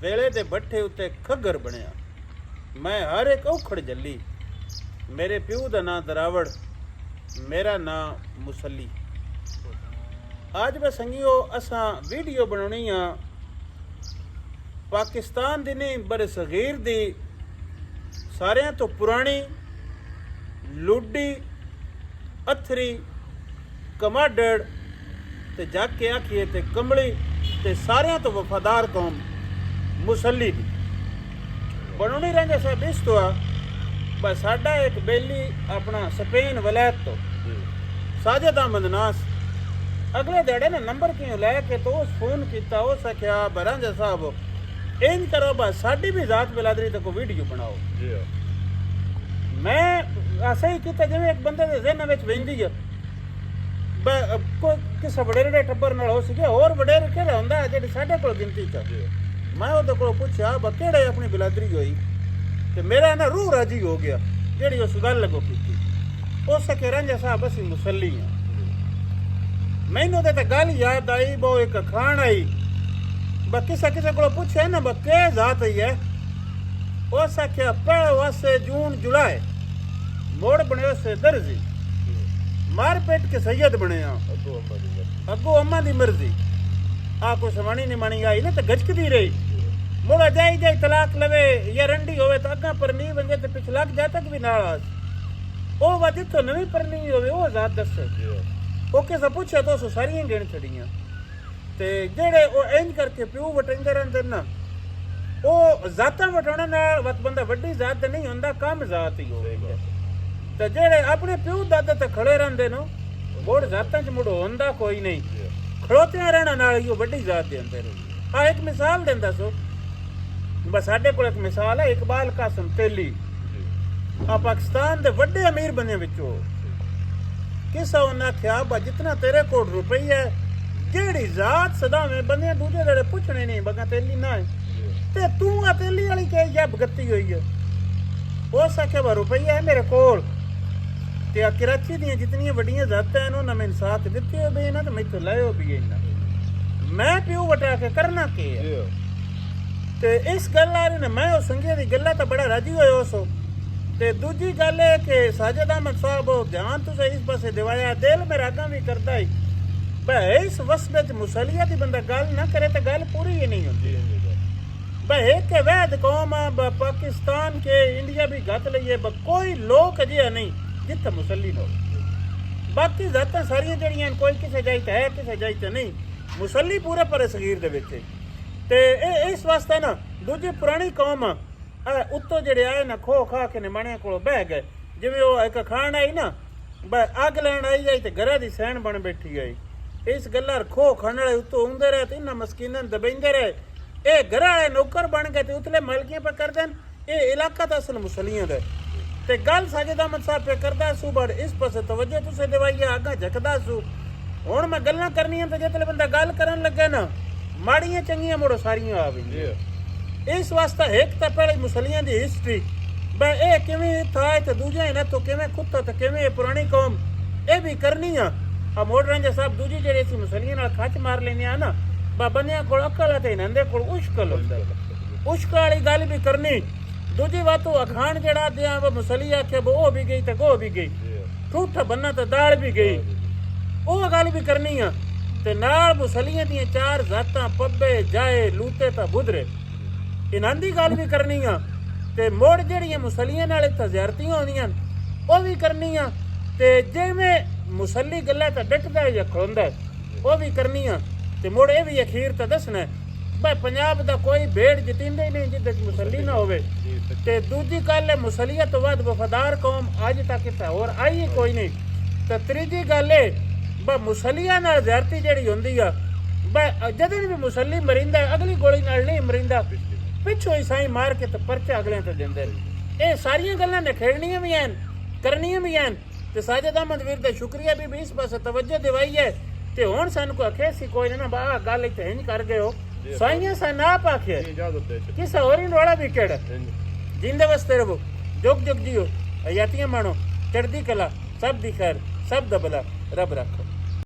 बेले दे बट्ठे उत्ते खग्गर बनिया। मैं हर एक औखड़ जल्ली। मेरे प्यू दा नां दरावड़, मेरा नां मुसल्ली। आज मैं संगियो असां वीडियो बनानी पाकिस्तान दी नहीं बर सगीर दी सारियां तो पुरानी लुड्डी अथरी कमाडड़ ते जाके आखिए ते कंबली ते सारियां तो वफादार कौम मुसल्ली दी बनोनी रंजा साहब इस तो बस साडा एक बेली अपना स्पेन वलैत तो साजिद अहमद नास अगले दड़े ने नंबर क्यों लैके तो उस फोन किया उस आख्या बरांजा साहब इंज करो बस साडी भी जात बिलादरी तक वीडियो बनाओ। मैं ऐसा ही किया जिवें एक बंदे दे ज़हन विच वेंदी है किसी वडेरे टब्बर नाल हो सके होर वडेरे केड़ा हुंदा है जिहड़ी साडे कोल गिनती च। मैं उहदे कोल पुछया केड़े अपनी बिलादरी होई ते मेरा ना रूह राजी हो गया जिहड़ी उस गल लगो कीती। उस आखे रंजा साहब असीं मुसल्ली हां। मैनू ते गल याद आई वो एक खान आई किसे किसे को पूछे ना के जात ही है। उस आख्या पहले वास्ते जून जुलाई मोड़ बने से दर्जी मार पेट के सैयद बने अगो अम्मा दी मर्जी आ कोई समानी नहीं मानी आई ना तो गचकदी रही मोड़ा जाई जाई तलाक लवे या रंडी होवे तो अगा पर नी बंगे तो पिछला जा तक भी नाल आज ओ वा जिथों नवी परनी होवे ओ जात दसे ओ किसे पूछे तो सो सारियां गिण छड़ियां ते जेड़े ओ इंज करके प्यू वटेंदे रहंदे ना ओ जातां वटाउण नाल वत बंदा वड्डी जात नहीं हुंदा कम जात ही होवे ते जेड़े अपने प्यू दादे ते खड़े रहंदे नो मोड़ जातां च मुड़ हुंदा कोई नहीं खड़ोतियां रहना नाल ही वड्डी जात दे अंदर। हाँ एक मिसाल देंदा सो बस साडे कोल एक मिसाल है इकबाल कासिम तेली आ पाकिस्तान दे वड्डे अमीर बने विचों किसा उन्हें आख्या बा जितना तेरे कोल रुपये है जेड़ी जात सदा में बंदे दूजे जेड़े पुछने नहीं बगा तेली ना है ते तू आ तेली वाली के या भगती हुई है। उस आख्या बा रुपया है मेरे कोल ते कराची दी जितनी वड्डियां जातां हैं उन्होंने मैनूं साथ दित्ते हो भी ना तो मैथों लायो भी है ना मैं प्यू वटा के करना के है ते इस गल आ रही मैं उस संगे दी गल्ला तो बड़ा राजी होया उस ते दूजी गल है कि साजिद अहमद साहब ध्यान तुसें इस पासे दिवाया दिल मेरा अगां भी करदा ही भाई इस वसबे च मुसलिया दी बंदा गल ना करे तो गल पूरी ही नहीं होती। भाई एक वैद कौम पाकिस्तान के इंडिया भी गत लईए कोई लोक अजिहा नहीं जिथे मुसल्ली न हो। बाकी जातां सारियां जड़ियां कोई किसे जाई ते है किसे जाई ते नहीं मुसल्ली पूरे पर सगीर दे विच ते इस वास्ते ना दूजी पुरानी कौम उत्तों जेड़े आए ना खो खा के निमाणियां कोलों बह गए जिवें वो एक खान आई ना अग लैण आई जाई ते घरा दी सैन बन बैठी आई इस गल्ला खो खाने वाले उत्तों आउंदे रहे ते इन्हां मस्कीनां दबेंदे रहे ये घरा वाले नौकर बन गए ते उतले मलकियां पे कर देन ये इलाका तो असल मुसलियां दा ते गल साजिद अहमद साहब पे करदा सू बड़ इस पासे तवज्जो तुसें दिवाई आगा झकदा सू हुण मैं गल्लां करनियां ते जितले बंदा गल करन लगे ना माड़ियां चंगियां मुड़ो सारियां आ वेंदियां। इस वास्ते एक तो पहले मुसलियां दी हिस्ट्री बे ए किवें था ते दूजे ना तो किवें खुत्ता ते किवें पुरानी कौम ये भी करनी आ मोड़ रंजा साहब दूजी जेड़ी सी मुसलियां नाल खच मार लेने आ ना बंदियां कोल अकल है ते इन्हां दे कोल उश्कल हुंदा उश्कल वाली गल भी करनी। दूजी बात अखान जड़ा दिया वो मुसली आखे वो भी गई तो गो भी गई ठूठा बन्ना तो दाल भी गई वो गल भी करनी आ ते नाल मुसलियां दी चार जातां पब्बे जाए लूते ता बुधरे इन्हां दी गल भी करनी आ ते मोड़ जेड़ियां मुसलियां नाल इत्थे ज़ियारतियां होंदियां वो भी करनी आ ते जिवें मुसली गल्ला तो डटदा या खड़ोंदा वो भी करनी आ ते मोड़ ये भी अखीर तो दसना भाई पंजाब दा कोई भेड़ जतींदा ही नहीं जिद्दे मुसली ना होवे ते दूजी गल है मुसलियत तो वध वफादार कौम अज तक इत्थे होर आई ही कोई नहीं ते त्रीजी गल है ब मुसलिया नाल ज़्यादती जेड़ी हुंदी आ ब जदन भी मुसली मरिंदा अगली गोली नाल नहीं मरिंदा पिछों ही साईं मार के ते परचा अगले ते दिंदे ये सारियां गल्लां नखेड़नियां भी हैं करनियां भी हैं ते साजिद अहमद वीर दा शुक्रिया भी इस पासे तवज्जो दिवाई है ते हुण सानू को आखे सी कोई ना बा गल इत्थे इंज कर गए हो साइयां सा ना पाखे किसे होर ही वाला भी केड़ा जिंदे वस्ते रहो जुग जुग जियो हयातियां मानो चढ़दी कला सब दी खैर सब दा भला रब रखो।